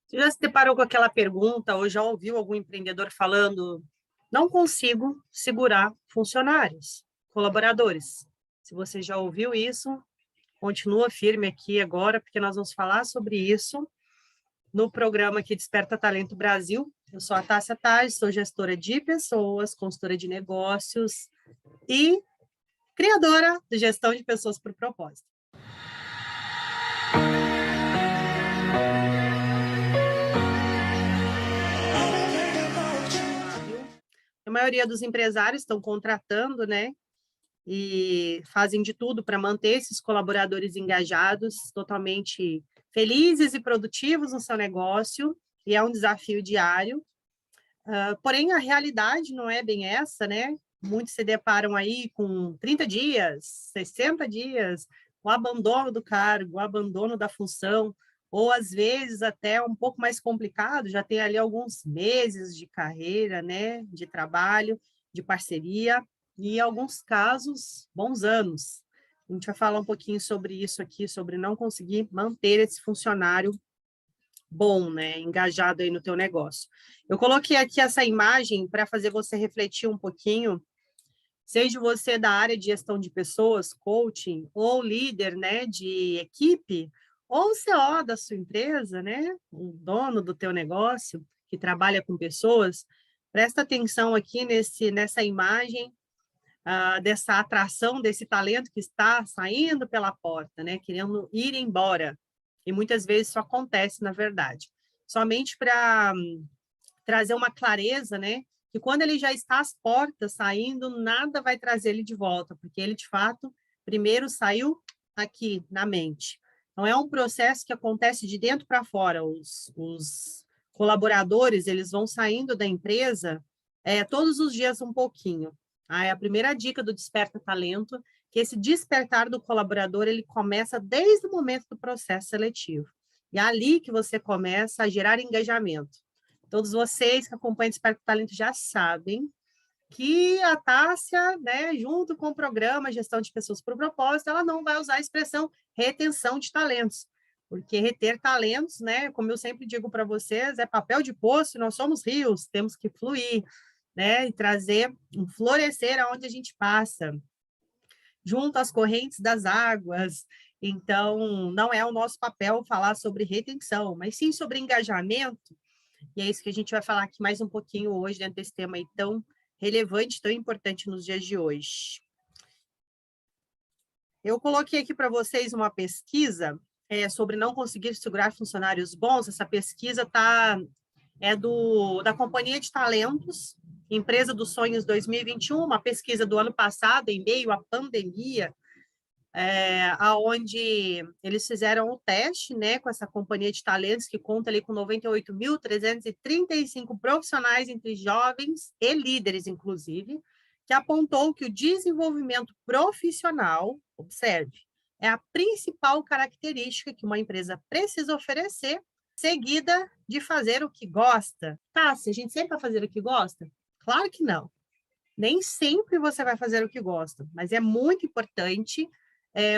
Você já se deparou com aquela pergunta ou já ouviu algum empreendedor falando: não consigo segurar funcionários, colaboradores? Se você já ouviu isso, continua firme aqui agora, porque nós vamos falar sobre isso no programa aqui Desperta Talento Brasil. Eu sou a Tássia Taj, sou gestora de pessoas, consultora de negócios e criadora de gestão de pessoas por propósito. A maioria dos empresários estão contratando, né? E fazem de tudo para manter esses colaboradores engajados, totalmente felizes e produtivos no seu negócio, e é um desafio diário. Porém, a realidade não é bem essa, né? Muitos se deparam aí com 30 dias, 60 dias, o abandono do cargo, o abandono da função, ou às vezes até um pouco mais complicado, já tem ali alguns meses de carreira, né? De trabalho, de parceria, e em alguns casos, bons anos. A gente vai falar um pouquinho sobre isso aqui, sobre não conseguir manter esse funcionário bom, né, engajado aí no teu negócio. Eu coloquei aqui essa imagem para fazer você refletir um pouquinho, seja você da área de gestão de pessoas, coaching, ou líder, né, de equipe, ou CEO da sua empresa, né, o dono do teu negócio, que trabalha com pessoas, presta atenção aqui nessa imagem, dessa atração, desse talento que está saindo pela porta, né, querendo ir embora. E muitas vezes isso acontece, na verdade. Somente para trazer uma clareza, né, que quando ele já está às portas, saindo, nada vai trazer ele de volta, porque ele, de fato, primeiro saiu aqui, na mente. Então, é um processo que acontece de dentro para fora. Os colaboradores, eles vão saindo da empresa todos os dias um pouquinho. É a primeira dica do Desperta Talento, que esse despertar do colaborador, ele começa desde o momento do processo seletivo. E é ali que você começa a gerar engajamento. Todos vocês que acompanham o Desperta Talento já sabem que a Tássia, né, junto com o programa Gestão de Pessoas por Propósito, ela não vai usar a expressão retenção de talentos, porque reter talentos, né, como eu sempre digo para vocês, é papel de poço, nós somos rios, temos que fluir, né, e trazer um florescer aonde a gente passa, junto às correntes das águas. Então, não é o nosso papel falar sobre retenção, mas sim sobre engajamento, e é isso que a gente vai falar aqui mais um pouquinho hoje, dentro desse tema aí tão relevante, tão importante nos dias de hoje. Eu coloquei aqui para vocês uma pesquisa sobre não conseguir segurar funcionários bons. Essa pesquisa da Companhia de Talentos, Empresa dos Sonhos 2021, uma pesquisa do ano passado, em meio à pandemia, aonde eles fizeram o teste, né, com essa companhia de talentos que conta ali com 98.335 profissionais entre jovens e líderes, inclusive, que apontou que o desenvolvimento profissional, observe, é a principal característica que uma empresa precisa oferecer, seguida de fazer o que gosta. Tá, se a gente sempre vai fazer o que gosta? Claro que não. Nem sempre você vai fazer o que gosta, mas é muito importante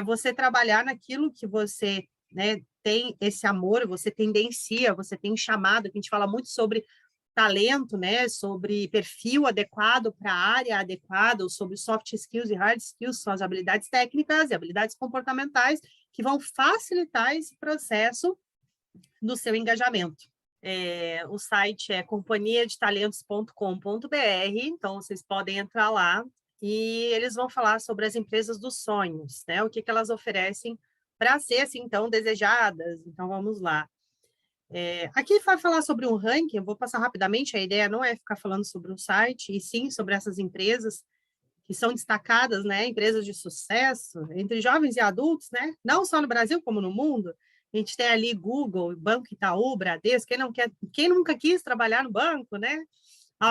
você trabalhar naquilo que você, né, tem esse amor, você tendencia, você tem chamado, que a gente fala muito sobre talento, né, sobre perfil adequado para a área adequada, ou sobre soft skills e hard skills, são as habilidades técnicas e habilidades comportamentais que vão facilitar esse processo do seu engajamento. O site é companhiadetalentos.com.br, então vocês podem entrar lá e eles vão falar sobre as empresas dos sonhos, né? O que elas oferecem para ser, assim, então, desejadas. Então, vamos lá. Aqui vai falar sobre um ranking, eu vou passar rapidamente, a ideia não é ficar falando sobre o site, e sim sobre essas empresas que são destacadas, né? Empresas de sucesso, entre jovens e adultos, né? Não só no Brasil, como no mundo. A gente tem ali Google, Banco Itaú, Bradesco, quem nunca quis trabalhar no banco, né?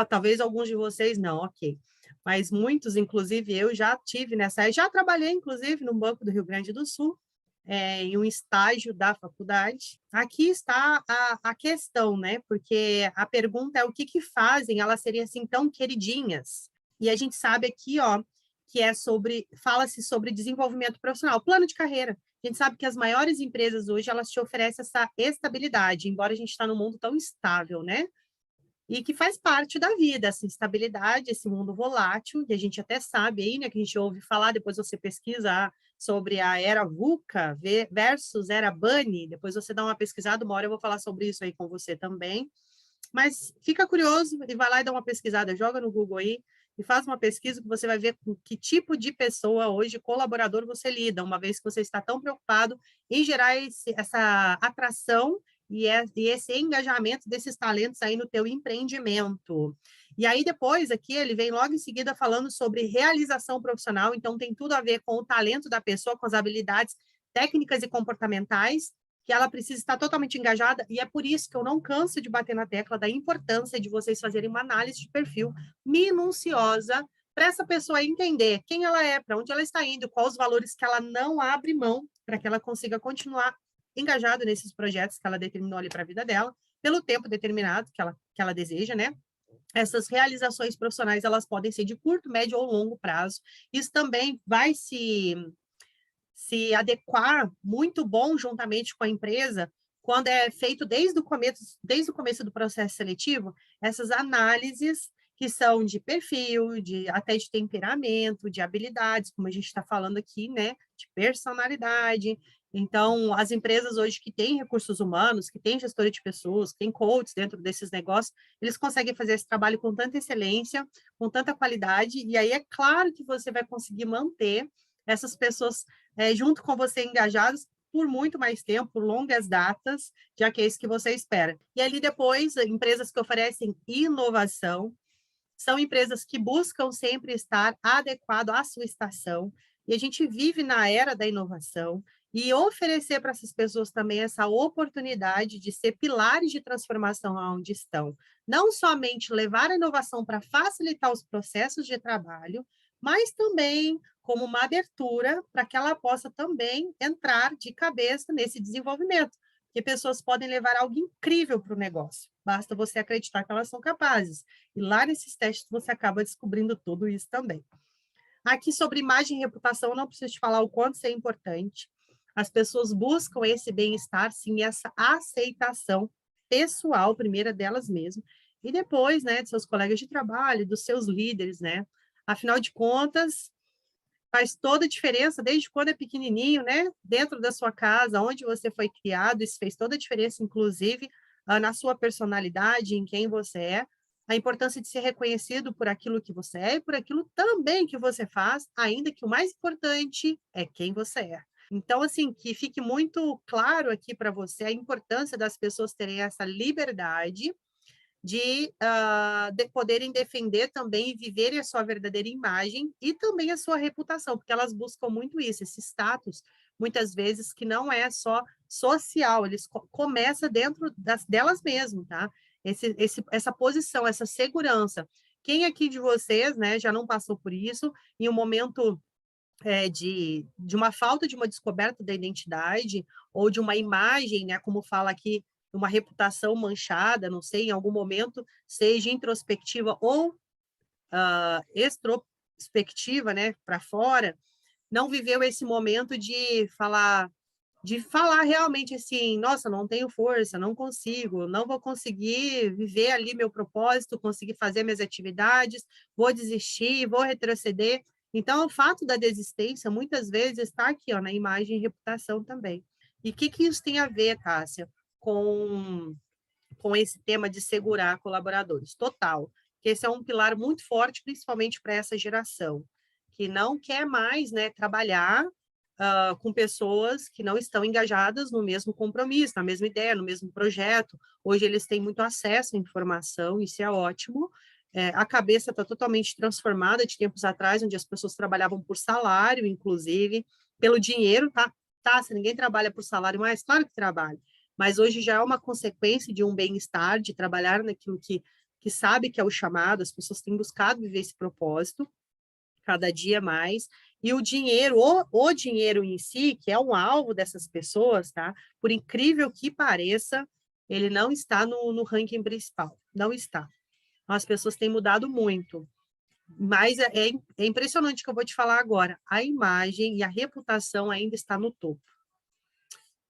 Talvez alguns de vocês não, ok. Mas muitos, inclusive eu, já tive já trabalhei, inclusive, no Banco do Rio Grande do Sul, em um estágio da faculdade. Aqui está a questão, né? Porque a pergunta é o que fazem elas serem assim tão queridinhas. E a gente sabe aqui, ó, que fala-se sobre desenvolvimento profissional, plano de carreira. A gente sabe que as maiores empresas hoje, elas te oferecem essa estabilidade, embora a gente está num mundo tão instável, né? E que faz parte da vida, essa instabilidade, esse mundo volátil, e a gente até sabe aí, né, que a gente ouve falar, depois você pesquisa sobre a era VUCA versus era Bunny, depois você dá uma pesquisada, uma hora eu vou falar sobre isso aí com você também, mas fica curioso e vai lá e dá uma pesquisada, joga no Google aí e faz uma pesquisa que você vai ver com que tipo de pessoa hoje, colaborador, você lida, uma vez que você está tão preocupado em gerar essa atração e esse engajamento desses talentos aí no teu empreendimento. E aí depois aqui ele vem logo em seguida falando sobre realização profissional, então tem tudo a ver com o talento da pessoa, com as habilidades técnicas e comportamentais, que ela precisa estar totalmente engajada, e é por isso que eu não canso de bater na tecla da importância de vocês fazerem uma análise de perfil minuciosa para essa pessoa entender quem ela é, para onde ela está indo, quais os valores que ela não abre mão, para que ela consiga continuar engajada nesses projetos que ela determinou ali para a vida dela, pelo tempo determinado que ela deseja, né? Essas realizações profissionais, elas podem ser de curto, médio ou longo prazo. Isso também vai se adequar muito bom juntamente com a empresa, quando é feito desde o começo do processo seletivo, essas análises que são de perfil, até de temperamento, de habilidades, como a gente está falando aqui, né, de personalidade. Então, as empresas hoje que têm recursos humanos, que têm gestora de pessoas, que têm coaches dentro desses negócios, eles conseguem fazer esse trabalho com tanta excelência, com tanta qualidade, e aí é claro que você vai conseguir manter essas pessoas junto com você engajados por muito mais tempo, por longas datas, já que é isso que você espera. E ali depois, empresas que oferecem inovação, são empresas que buscam sempre estar adequado à sua estação, e a gente vive na era da inovação, e oferecer para essas pessoas também essa oportunidade de ser pilares de transformação onde estão. Não somente levar a inovação para facilitar os processos de trabalho, mas também como uma abertura para que ela possa também entrar de cabeça nesse desenvolvimento, porque pessoas podem levar algo incrível para o negócio, basta você acreditar que elas são capazes. E lá nesses testes você acaba descobrindo tudo isso também. Aqui sobre imagem e reputação, eu não preciso te falar o quanto isso é importante. As pessoas buscam esse bem-estar, sim, essa aceitação pessoal, primeira delas mesmas, e depois, né, de seus colegas de trabalho, dos seus líderes, né? Afinal de contas, faz toda a diferença, desde quando é pequenininho, né? Dentro da sua casa, onde você foi criado, isso fez toda a diferença, inclusive, na sua personalidade, em quem você é, a importância de ser reconhecido por aquilo que você é e por aquilo também que você faz, ainda que o mais importante é quem você é. Então, assim, que fique muito claro aqui para você a importância das pessoas terem essa liberdade de poderem defender também e viverem a sua verdadeira imagem e também a sua reputação, porque elas buscam muito isso, esse status, muitas vezes, que não é só social, eles começa dentro delas mesmas, tá? Essa posição, essa segurança. Quem aqui de vocês, né, já não passou por isso, em um momento de uma falta de uma descoberta da identidade ou de uma imagem, né, como fala aqui, uma reputação manchada, não sei, em algum momento, seja introspectiva ou extrospectiva, né, para fora, não viveu esse momento de falar realmente assim, nossa, não tenho força, não consigo, não vou conseguir viver ali meu propósito, conseguir fazer minhas atividades, vou desistir, vou retroceder. Então, o fato da desistência, muitas vezes, está aqui, ó, na imagem e reputação também. E o que isso tem a ver, Cássia, com esse tema de segurar colaboradores? Total, que esse é um pilar muito forte, principalmente para essa geração, que não quer mais, né, trabalhar com pessoas que não estão engajadas no mesmo compromisso, na mesma ideia, no mesmo projeto. Hoje eles têm muito acesso à informação, isso é ótimo. A cabeça está totalmente transformada de tempos atrás, onde as pessoas trabalhavam por salário, inclusive, pelo dinheiro, tá? Tá, se ninguém trabalha por salário mais, claro que trabalha. Mas hoje já é uma consequência de um bem-estar, de trabalhar naquilo que sabe que é o chamado, as pessoas têm buscado viver esse propósito, cada dia mais, e o dinheiro, o dinheiro em si, que é um alvo dessas pessoas, tá? Por incrível que pareça, ele não está no ranking principal, não está. As pessoas têm mudado muito, mas é impressionante o que eu vou te falar agora, a imagem e a reputação ainda está no topo.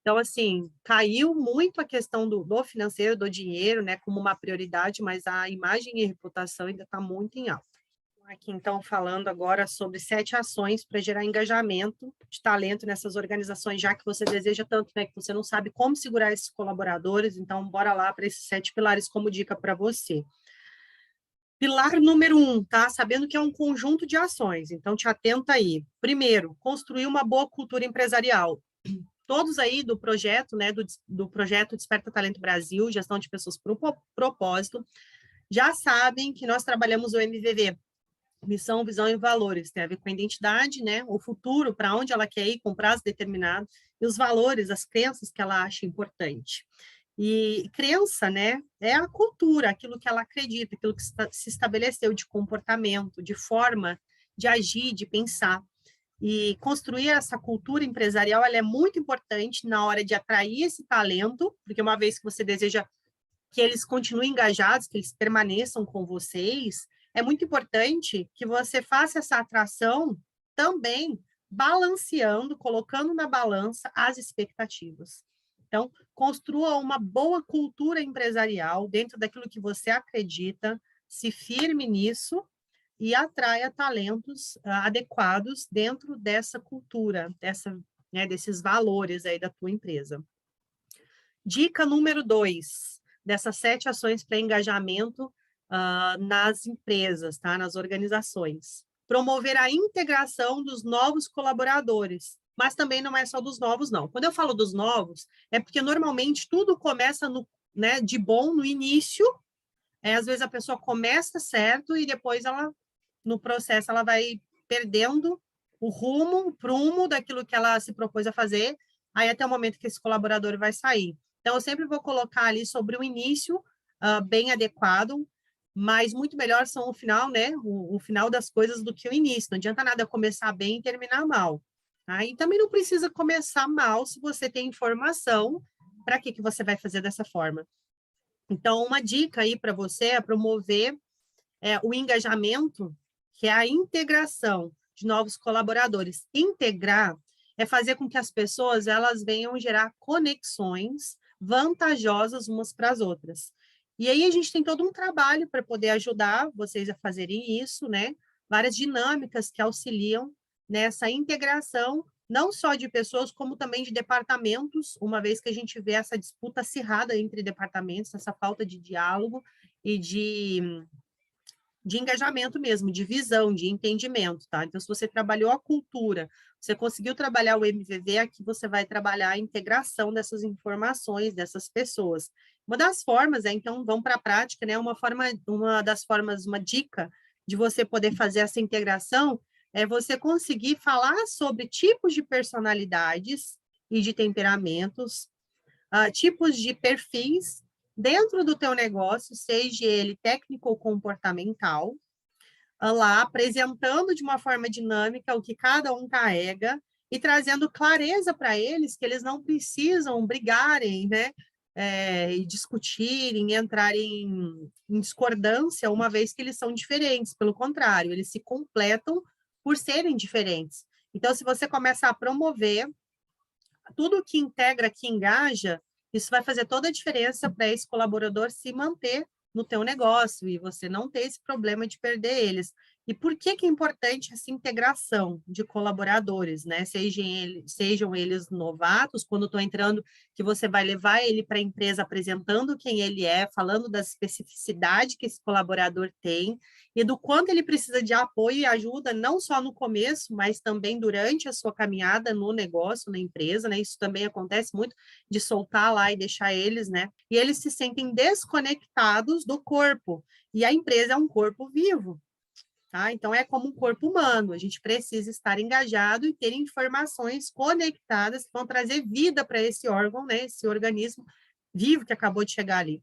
Então, assim, caiu muito a questão do financeiro, do dinheiro, né, como uma prioridade, mas a imagem e reputação ainda está muito em alta. Aqui, então, falando agora sobre 7 ações para gerar engajamento de talento nessas organizações, já que você deseja tanto, né, que você não sabe como segurar esses colaboradores, então, bora lá para esses 7 pilares como dica para você. Pilar número 1, tá? Sabendo que é um conjunto de ações, então te atenta aí. Primeiro, construir uma boa cultura empresarial. Todos aí do projeto, né, do projeto Desperta Talento Brasil, Gestão de Pessoas por Propósito, já sabem que nós trabalhamos o MVV, missão, visão e valores, tem a ver com a identidade, né, o futuro, para onde ela quer ir, com prazo determinado, e os valores, as crenças que ela acha importante. E crença, né, é a cultura, aquilo que ela acredita, aquilo que se estabeleceu de comportamento, de forma de agir, de pensar. E construir essa cultura empresarial, ela é muito importante na hora de atrair esse talento, porque uma vez que você deseja que eles continuem engajados, que eles permaneçam com vocês, é muito importante que você faça essa atração também balanceando, colocando na balança as expectativas. Então, construa uma boa cultura empresarial dentro daquilo que você acredita, se firme nisso e atraia talentos adequados dentro dessa cultura, né, desses valores aí da tua empresa. Dica número 2, dessas 7 ações para engajamento nas empresas, tá? Nas organizações. Promover a integração dos novos colaboradores, mas também não é só dos novos, não. Quando eu falo dos novos, é porque normalmente tudo começa né, de bom no início, às vezes a pessoa começa certo e depois ela, no processo, ela vai perdendo o rumo, o prumo daquilo que ela se propôs a fazer, aí até o momento que esse colaborador vai sair. Então, eu sempre vou colocar ali sobre o início bem adequado, mas muito melhor são o final, né? O final das coisas do que o início. Não adianta nada começar bem e terminar mal. Tá? E também não precisa começar mal se você tem informação para que você vai fazer dessa forma. Então, uma dica aí para você é promover o engajamento, que é a integração de novos colaboradores. Integrar é fazer com que as pessoas elas venham gerar conexões vantajosas umas para as outras. E aí a gente tem todo um trabalho para poder ajudar vocês a fazerem isso, né? Várias dinâmicas que auxiliam nessa integração, não só de pessoas, como também de departamentos, uma vez que a gente vê essa disputa acirrada entre departamentos, essa falta de diálogo e de engajamento mesmo, de visão, de entendimento, tá? Então, se você trabalhou a cultura, você conseguiu trabalhar o MVV, aqui você vai trabalhar a integração dessas informações, dessas pessoas. Uma das formas, então, vamos para a prática, né? Uma das formas, uma dica de você poder fazer essa integração é você conseguir falar sobre tipos de personalidades e de temperamentos, tipos de perfis dentro do teu negócio, seja ele técnico ou comportamental, lá apresentando de uma forma dinâmica o que cada um carrega e trazendo clareza para eles que eles não precisam brigarem, né? E discutirem, entrarem em discordância, uma vez que eles são diferentes. Pelo contrário, eles se completam por serem diferentes. Então, se você começa a promover tudo que integra, que engaja, isso vai fazer toda a diferença para esse colaborador se manter no teu negócio e você não ter esse problema de perder eles. E por que é importante essa integração de colaboradores, né? Sejam eles novatos, quando estou entrando, que você vai levar ele para a empresa apresentando quem ele é, falando da especificidade que esse colaborador tem e do quanto ele precisa de apoio e ajuda, não só no começo, mas também durante a sua caminhada no negócio, na empresa, né? Isso também acontece muito, de soltar lá e deixar eles, né? E eles se sentem desconectados do corpo. E a empresa é um corpo vivo, tá? Então, é como um corpo humano. A gente precisa estar engajado e ter informações conectadas que vão trazer vida para esse órgão, né? Esse organismo vivo que acabou de chegar ali.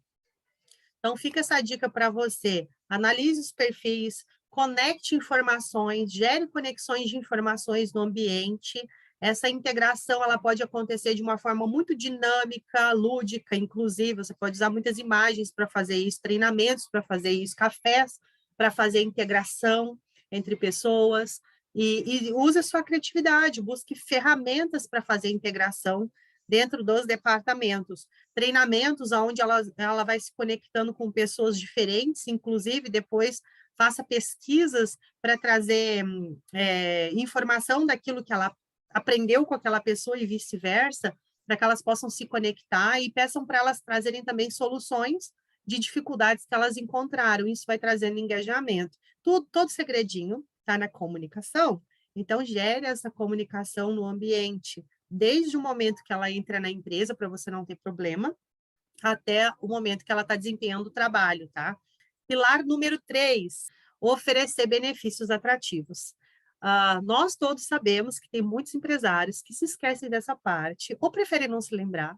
Então, fica essa dica para você. Analise os perfis, conecte informações, gere conexões de informações no ambiente. Essa integração ela pode acontecer de uma forma muito dinâmica, lúdica, inclusive. Você pode usar muitas imagens para fazer isso, treinamentos para fazer isso, cafés para fazer integração entre pessoas. E use a sua criatividade, busque ferramentas para fazer integração dentro dos departamentos. Treinamentos onde ela vai se conectando com pessoas diferentes, inclusive depois faça pesquisas para trazer informação daquilo que ela aprendeu com aquela pessoa e vice-versa, para que elas possam se conectar e peçam para elas trazerem também soluções de dificuldades que elas encontraram. Isso vai trazendo engajamento. Todo segredinho está na comunicação. Então, gere essa comunicação no ambiente, desde o momento que ela entra na empresa, para você não ter problema, até o momento que ela está desempenhando o trabalho, tá? Pilar número 3, oferecer benefícios atrativos. Nós todos sabemos que tem muitos empresários que se esquecem dessa parte, ou preferem não se lembrar,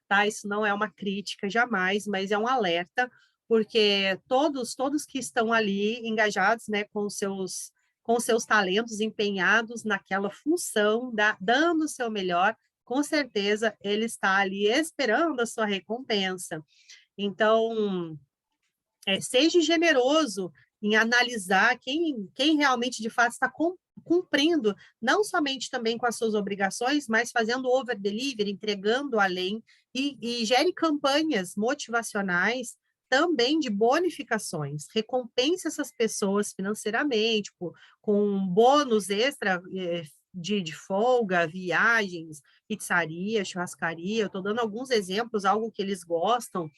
tá? Isso não é uma crítica, jamais, mas é um alerta, porque todos que estão ali engajados, né, com seus talentos, empenhados naquela função, dando o seu melhor, com certeza ele está ali esperando a sua recompensa. Então, seja generoso em analisar quem realmente, de fato, está cumprindo, não somente também com as suas obrigações, mas fazendo over-delivery, entregando além, e gere campanhas motivacionais também de bonificações. Recompense essas pessoas financeiramente, com bônus extra de folga, viagens, pizzaria, churrascaria. Eu estou dando alguns exemplos, algo que eles gostam,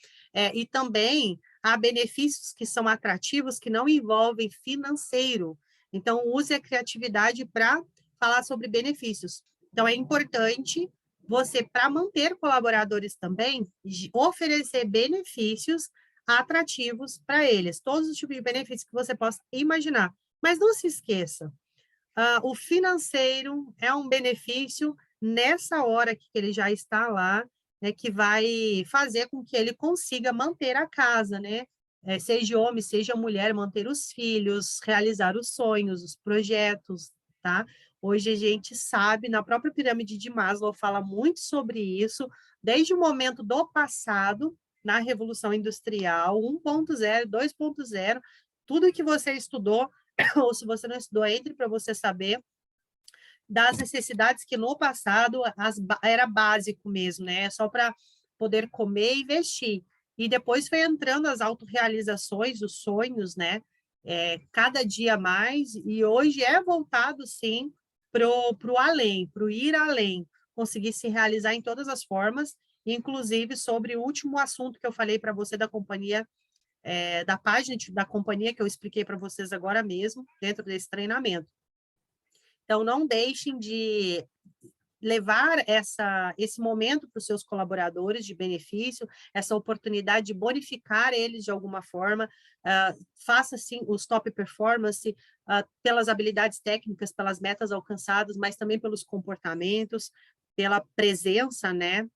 e também há benefícios que são atrativos que não envolvem financeiro. Então, use a criatividade para falar sobre benefícios. Então, é importante você, para manter colaboradores também, oferecer benefícios atrativos para eles, todos os tipos de benefícios que você possa imaginar. Mas não se esqueça, o financeiro é um benefício nessa hora que ele já está lá, né, que vai fazer com que ele consiga manter a casa, né? Seja homem, seja mulher, manter os filhos, realizar os sonhos, os projetos, tá? Hoje a gente sabe, na própria pirâmide de Maslow fala muito sobre isso, desde o momento do passado, na Revolução Industrial, 1.0, 2.0, tudo que você estudou, ou se você não estudou, entre para você saber das necessidades que no passado era básico mesmo, né? Só para poder comer e vestir. E depois foi entrando as autorrealizações, os sonhos, né? Cada dia mais, e hoje é voltado, sim, para o além, para o ir além, conseguir se realizar em todas as formas, inclusive sobre o último assunto que eu falei para você da companhia, da página da companhia que eu expliquei para vocês agora mesmo, dentro desse treinamento. Então, não deixem de levar esse momento para os seus colaboradores de benefício, essa oportunidade de bonificar eles de alguma forma, faça, sim, os top performance pelas habilidades técnicas, pelas metas alcançadas, mas também pelos comportamentos, pela presença, né,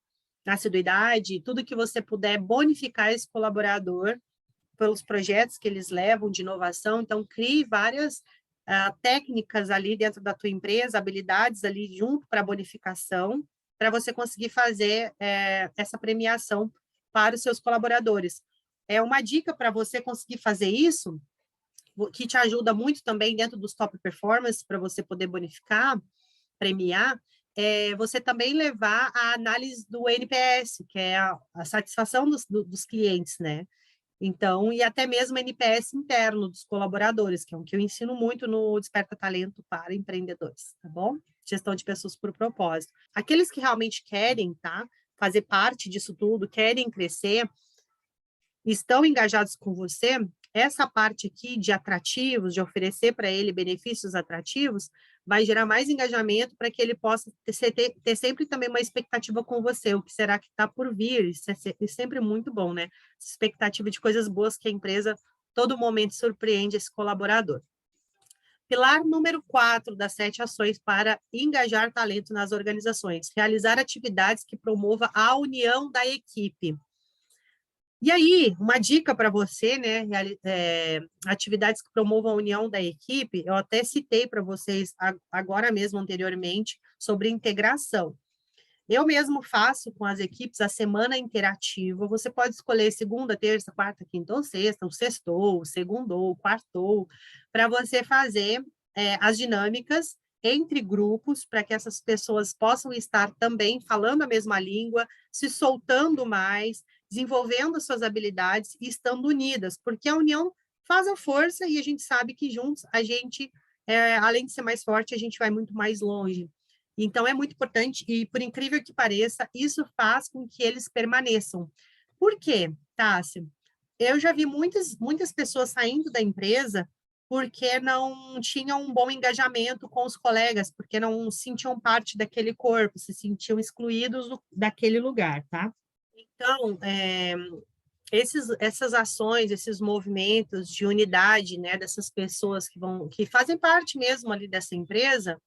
assiduidade, tudo que você puder bonificar esse colaborador pelos projetos que eles levam de inovação. Então, crie várias técnicas ali dentro da tua empresa, habilidades ali junto para bonificação, para você conseguir fazer essa premiação para os seus colaboradores. É uma dica para você conseguir fazer isso, que te ajuda muito também dentro dos top performance, para você poder bonificar, premiar, você também levar a análise do NPS, que é a satisfação dos clientes, né? Então, e até mesmo NPS interno dos colaboradores, que é o que eu ensino muito no Desperta Talento para empreendedores, tá bom? Gestão de pessoas por propósito. Aqueles que realmente querem, tá? Fazer parte disso tudo, querem crescer, estão engajados com você, essa parte aqui de atrativos, de oferecer para ele benefícios atrativos, vai gerar mais engajamento para que ele possa ter sempre também uma expectativa com você, o que será que está por vir, isso é sempre muito bom, né? Expectativa de coisas boas que a empresa, todo momento, surpreende esse colaborador. Pilar número 4 das 7 ações para engajar talento nas organizações, realizar atividades que promova a união da equipe. E aí, uma dica para você, né? Atividades que promovam a união da equipe, eu até citei para vocês agora mesmo, anteriormente, sobre integração. Eu mesmo faço com as equipes a semana interativa. Você pode escolher segunda, terça, quarta, quinta ou sexta, o sextou, o segundou, o quartou, para você fazer as dinâmicas entre grupos, para que essas pessoas possam estar também falando a mesma língua, se soltando mais, desenvolvendo suas habilidades e estando unidas, porque a união faz a força e a gente sabe que juntos a gente, além de ser mais forte, a gente vai muito mais longe. Então, é muito importante e, por incrível que pareça, isso faz com que eles permaneçam. Por quê, Tássia? Eu já vi muitas pessoas saindo da empresa porque não tinham um bom engajamento com os colegas, porque não sentiam parte daquele corpo, se sentiam excluídos daquele lugar, tá? Então, essas ações, esses movimentos de unidade, né, dessas pessoas que fazem parte mesmo ali dessa empresa,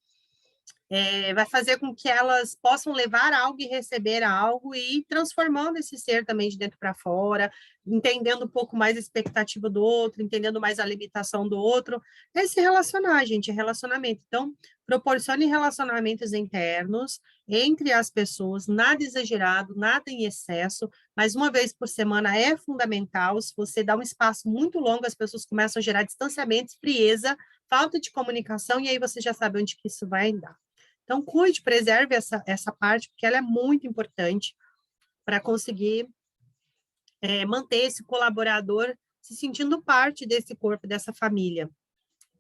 vai fazer com que elas possam levar algo e receber algo e ir transformando esse ser também de dentro para fora, entendendo um pouco mais a expectativa do outro, entendendo mais a limitação do outro. É se relacionar, gente, é relacionamento. Então, proporcione relacionamentos internos entre as pessoas, nada exagerado, nada em excesso, mas uma vez por semana é fundamental. Se você dá um espaço muito longo, as pessoas começam a gerar distanciamento, frieza, falta de comunicação, e aí você já sabe onde que isso vai dar. Então, cuide, preserve essa parte, porque ela é muito importante para conseguir manter esse colaborador se sentindo parte desse corpo, dessa família,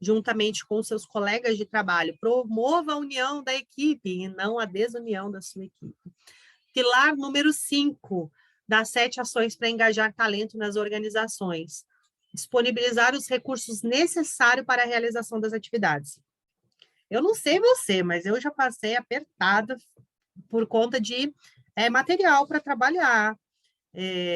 juntamente com seus colegas de trabalho. Promova a união da equipe e não a desunião da sua equipe. Pilar número 5 das 7 ações para engajar talento nas organizações. Disponibilizar os recursos necessários para a realização das atividades. Eu não sei você, mas eu já passei apertada por conta de material para trabalhar,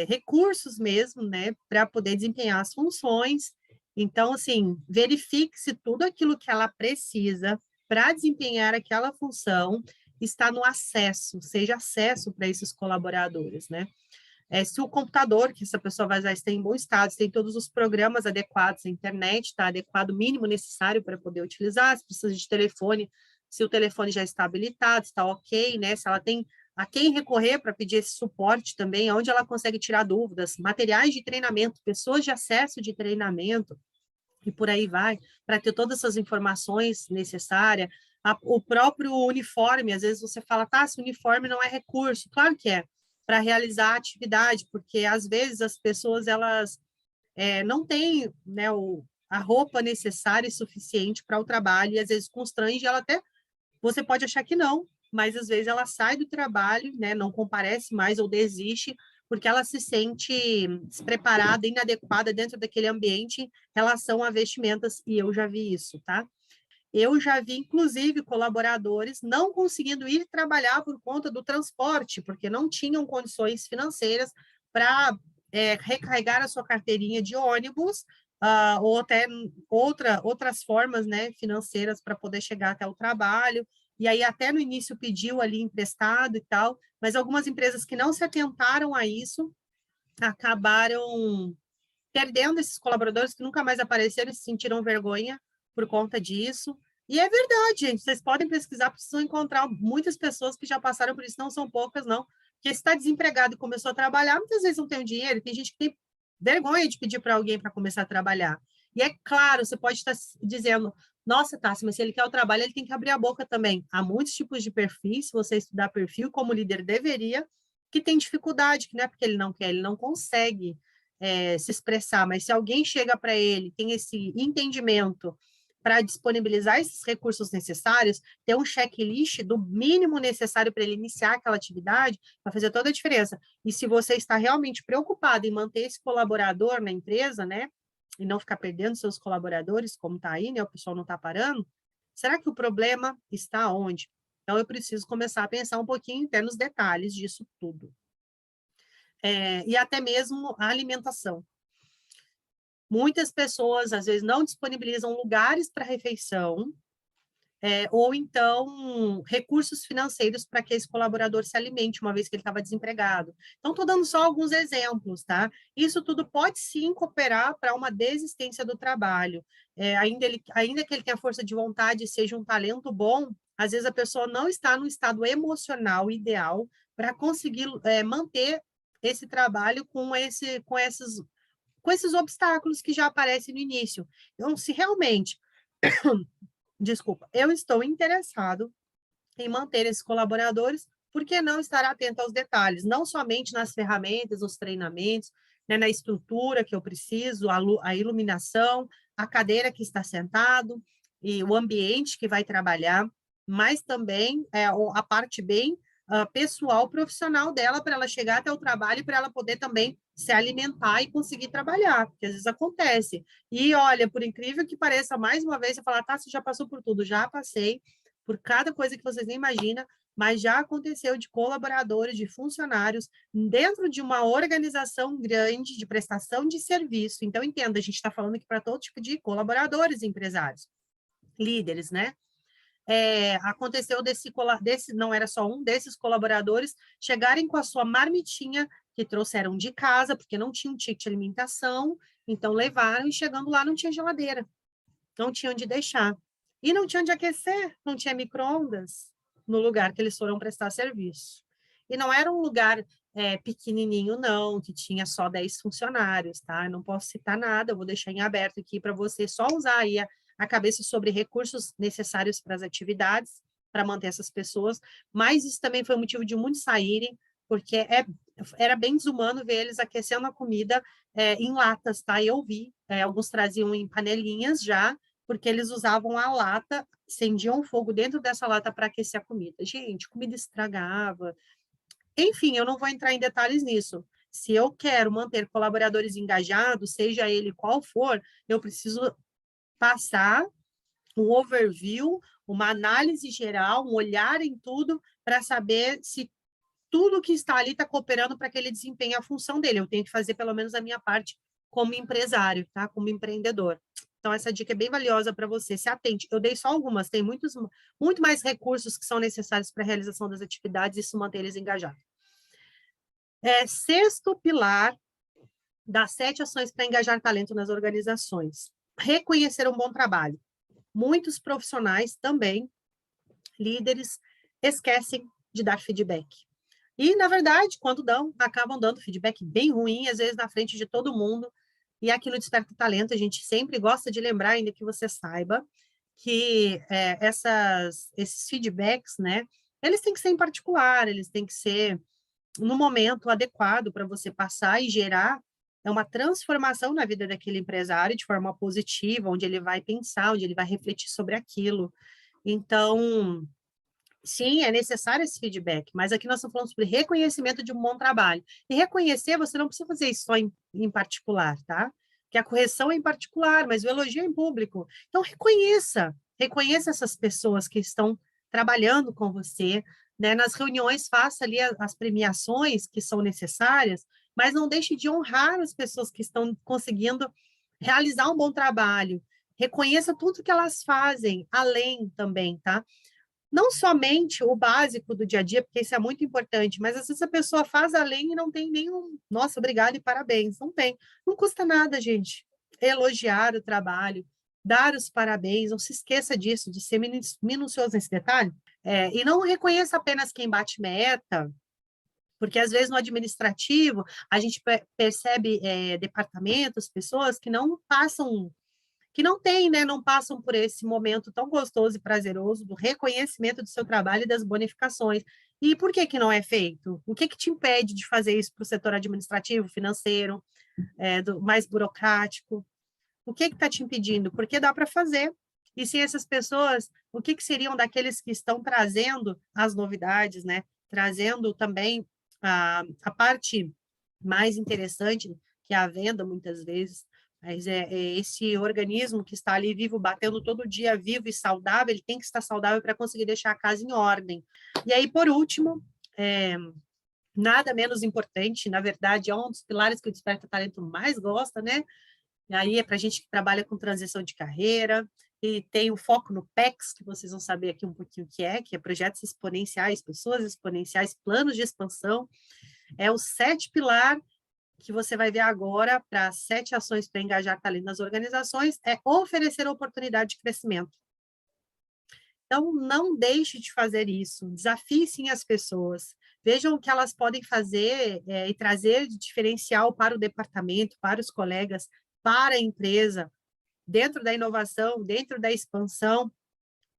recursos mesmo, né, para poder desempenhar as funções. Então, assim, verifique se tudo aquilo que ela precisa para desempenhar aquela função está no acesso, seja acesso para esses colaboradores, né? Se o computador que essa pessoa vai usar está em bom estado, se tem todos os programas adequados, a internet está adequado, o mínimo necessário para poder utilizar, se precisa de telefone, se o telefone já está habilitado, está ok, né? Se ela tem a quem recorrer para pedir esse suporte também, onde ela consegue tirar dúvidas, materiais de treinamento, pessoas de acesso de treinamento, e por aí vai, para ter todas essas informações necessárias. O próprio uniforme, às vezes você fala, tá, esse uniforme não é recurso. Claro que é, para realizar a atividade, porque às vezes as pessoas, elas não têm, né, a roupa necessária e suficiente para o trabalho, e às vezes constrange ela até, você pode achar que não, mas às vezes ela sai do trabalho, né, não comparece mais ou desiste, porque ela se sente despreparada, inadequada dentro daquele ambiente em relação a vestimentas, e eu já vi isso, tá? Eu já vi, inclusive, colaboradores não conseguindo ir trabalhar por conta do transporte, porque não tinham condições financeiras para recarregar a sua carteirinha de ônibus, ou até outras formas, né, financeiras para poder chegar até o trabalho. E aí, até no início, pediu ali emprestado e tal, mas algumas empresas que não se atentaram a isso acabaram perdendo esses colaboradores que nunca mais apareceram e se sentiram vergonha por conta disso. E é verdade, gente, vocês podem pesquisar, precisam encontrar muitas pessoas que já passaram por isso, não são poucas, não. Porque se está desempregado e começou a trabalhar, muitas vezes não tem o dinheiro, tem gente que tem vergonha de pedir para alguém para começar a trabalhar. E é claro, você pode estar dizendo, nossa, Tassi, mas se ele quer o trabalho, ele tem que abrir a boca também. Há muitos tipos de perfis, se você estudar perfil, como líder deveria, que tem dificuldade, que não é porque ele não quer, ele não consegue se expressar, mas se alguém chega para ele, tem esse entendimento para disponibilizar esses recursos necessários, ter um checklist do mínimo necessário para ele iniciar aquela atividade, vai fazer toda a diferença. E se você está realmente preocupado em manter esse colaborador na empresa, né, e não ficar perdendo seus colaboradores, como está aí, né, o pessoal não está parando, será que o problema está onde? Então, eu preciso começar a pensar um pouquinho até nos detalhes disso tudo. E até mesmo a alimentação. Muitas pessoas, às vezes, não disponibilizam lugares para refeição, ou então recursos financeiros para que esse colaborador se alimente, uma vez que ele estava desempregado. Então, estou dando só alguns exemplos, tá? Isso tudo pode sim cooperar para uma desistência do trabalho. Ainda que ele tenha força de vontade e seja um talento bom, às vezes a pessoa não está no estado emocional ideal para conseguir manter esse trabalho com esses obstáculos que já aparecem no início. Então, se realmente desculpa, eu estou interessado em manter esses colaboradores, por que não estar atento aos detalhes, não somente nas ferramentas, nos treinamentos, né, na estrutura que eu preciso, a iluminação, a cadeira que está sentado e o ambiente que vai trabalhar, mas também a parte bem pessoal, profissional dela, para ela chegar até o trabalho e para ela poder também se alimentar e conseguir trabalhar, porque às vezes acontece. E olha, por incrível que pareça, mais uma vez, você fala, tá, você já passou por tudo, já passei por cada coisa que vocês nem imaginam, mas já aconteceu de colaboradores, de funcionários, dentro de uma organização grande de prestação de serviço. Então, entenda, a gente está falando aqui para todo tipo de colaboradores, empresários, líderes, né? Aconteceu desse, não era só um desses colaboradores, chegarem com a sua marmitinha, que trouxeram de casa, porque não tinha um ticket de alimentação, então levaram, e chegando lá não tinha geladeira, não tinha onde deixar. E não tinha onde aquecer, não tinha micro-ondas no lugar que eles foram prestar serviço. E não era um lugar pequenininho, não, que tinha só 10 funcionários, tá? Eu não posso citar nada, eu vou deixar em aberto aqui para você só usar aí a cabeça sobre recursos necessários para as atividades, para manter essas pessoas, mas isso também foi motivo de muitos saírem, porque era bem desumano ver eles aquecendo a comida em latas, tá? Eu vi, alguns traziam em panelinhas já, porque eles usavam a lata, acendiam fogo dentro dessa lata para aquecer a comida. Gente, comida estragava. Enfim, eu não vou entrar em detalhes nisso. Se eu quero manter colaboradores engajados, seja ele qual for, eu preciso passar um overview, uma análise geral, um olhar em tudo, para saber se tudo que está ali está cooperando para que ele desempenhe a função dele. Eu tenho que fazer pelo menos a minha parte como empresário, tá? Como empreendedor. Então, essa dica é bem valiosa para você. Se atente. Eu dei só algumas, tem muito mais recursos que são necessários para a realização das atividades e isso manter eles engajados. Sexto pilar das 7 ações para engajar talento nas organizações. Reconhecer um bom trabalho. Muitos profissionais também, líderes, esquecem de dar feedback. E, na verdade, quando acabam dando feedback bem ruim, às vezes na frente de todo mundo. E aqui no Desperta Talento, a gente sempre gosta de lembrar, ainda que você saiba, que esses feedbacks, né, eles têm que ser em particular, eles têm que ser no momento adequado para você passar e gerar uma transformação na vida daquele empresário de forma positiva, onde ele vai pensar, onde ele vai refletir sobre aquilo. Então, sim, é necessário esse feedback, mas aqui nós estamos falando sobre reconhecimento de um bom trabalho. E reconhecer, você não precisa fazer isso só em particular, tá? Que a correção é em particular, mas o elogio é em público. Então, reconheça essas pessoas que estão trabalhando com você, né? Nas reuniões, faça ali as premiações que são necessárias, mas não deixe de honrar as pessoas que estão conseguindo realizar um bom trabalho. Reconheça tudo que elas fazem, além também, tá? Não somente o básico do dia a dia, porque isso é muito importante, mas às vezes a pessoa faz além e não tem nenhum, nossa, obrigado e parabéns. Não tem. Não custa nada, gente. Elogiar o trabalho, dar os parabéns, não se esqueça disso, de ser minucioso nesse detalhe. E não reconheça apenas quem bate meta, porque às vezes no administrativo a gente percebe departamentos, pessoas que não passam que não tem, né, não passam por esse momento tão gostoso e prazeroso do reconhecimento do seu trabalho e das bonificações. E por que não é feito? O que te impede de fazer isso para o setor administrativo, financeiro, mais burocrático? O que está te impedindo? Porque dá para fazer. E se essas pessoas, o que seriam daqueles que estão trazendo as novidades, né? Trazendo também a parte mais interessante, que é a venda, muitas vezes, mas é esse organismo que está ali vivo, batendo todo dia, vivo e saudável, ele tem que estar saudável para conseguir deixar a casa em ordem. E aí, por último, nada menos importante, na verdade, é um dos pilares que o Desperta Talento mais gosta, né? E aí é para a gente que trabalha com transição de carreira, e tem o foco no PEX, que vocês vão saber aqui um pouquinho o que é projetos exponenciais, pessoas exponenciais, planos de expansão. É o 7 pilar que você vai ver agora para 7 ações para engajar talento nas organizações, é oferecer oportunidade de crescimento. Então, não deixe de fazer isso, desafie sim as pessoas, vejam o que elas podem fazer e trazer de diferencial para o departamento, para os colegas, para a empresa, dentro da inovação, dentro da expansão,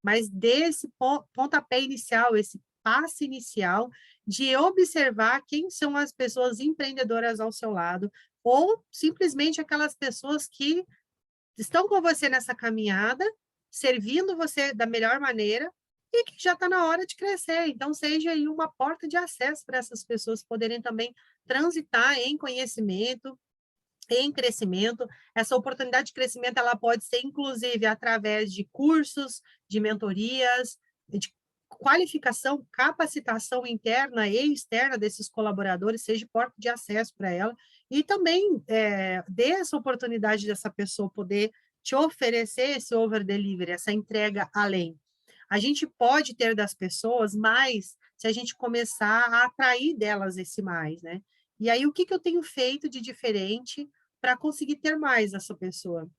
mas desse pontapé inicial, esse passo inicial de observar quem são as pessoas empreendedoras ao seu lado, ou simplesmente aquelas pessoas que estão com você nessa caminhada, servindo você da melhor maneira, e que já está na hora de crescer. Então, seja aí uma porta de acesso para essas pessoas poderem também transitar em conhecimento, em crescimento. Essa oportunidade de crescimento ela pode ser, inclusive, através de cursos, de mentorias, de qualificação, capacitação interna e externa desses colaboradores, seja porta de acesso para ela, e também dê essa oportunidade dessa pessoa poder te oferecer esse over-delivery, essa entrega além. A gente pode ter das pessoas mais se a gente começar a atrair delas esse mais, né? E aí, o que eu tenho feito de diferente para conseguir ter mais essa pessoa?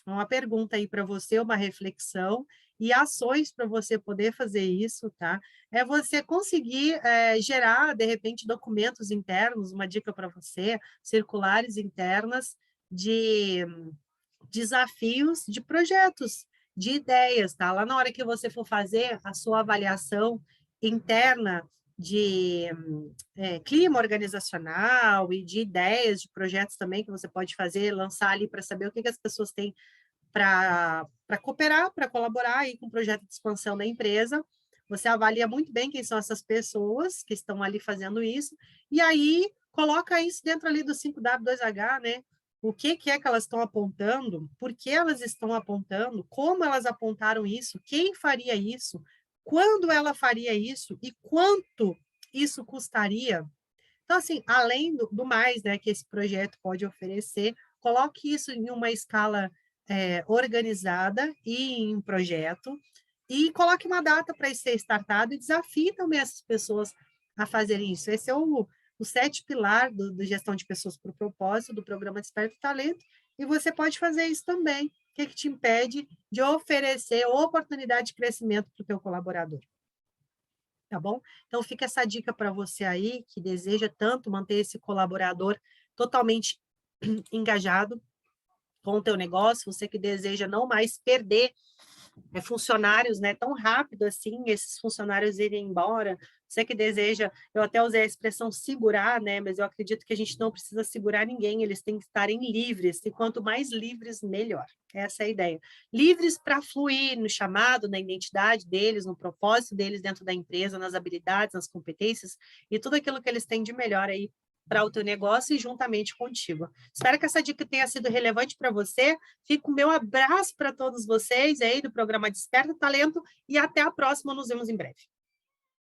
Uma pergunta aí para você, uma reflexão e ações para você poder fazer isso, tá? É você conseguir gerar, de repente, documentos internos, uma dica para você, circulares internas de desafios de projetos, de ideias, tá? Lá na hora que você for fazer a sua avaliação interna de clima organizacional e de ideias, de projetos também que você pode fazer, lançar ali para saber o que as pessoas têm para cooperar, para colaborar aí com o projeto de expansão da empresa. Você avalia muito bem quem são essas pessoas que estão ali fazendo isso, e aí coloca isso dentro ali do 5W2H, né? O que é que elas estão apontando, por que elas estão apontando, como elas apontaram isso, quem faria isso, quando ela faria isso e quanto isso custaria. Então, assim, além do mais, né, que esse projeto pode oferecer, coloque isso em uma escala organizada e em projeto, e coloque uma data para ser startado e desafie também essas pessoas a fazerem isso. Esse é o 7 pilar do gestão de pessoas por propósito, do programa Desperta o Talento, e você pode fazer isso também. O que te impede de oferecer oportunidade de crescimento para o teu colaborador? Tá bom? Então, fica essa dica para você aí, que deseja tanto manter esse colaborador totalmente engajado com o teu negócio, você que deseja não mais perder funcionários, né, tão rápido assim, esses funcionários irem embora, você que deseja, eu até usei a expressão segurar, né, mas eu acredito que a gente não precisa segurar ninguém, eles têm que estarem livres, e quanto mais livres, melhor. Essa é a ideia. Livres para fluir no chamado, na identidade deles, no propósito deles dentro da empresa, nas habilidades, nas competências, e tudo aquilo que eles têm de melhor aí para o teu negócio e juntamente contigo. Espero que essa dica tenha sido relevante para você. Fica o meu abraço para todos vocês aí do programa Desperta Talento e até a próxima, nos vemos em breve.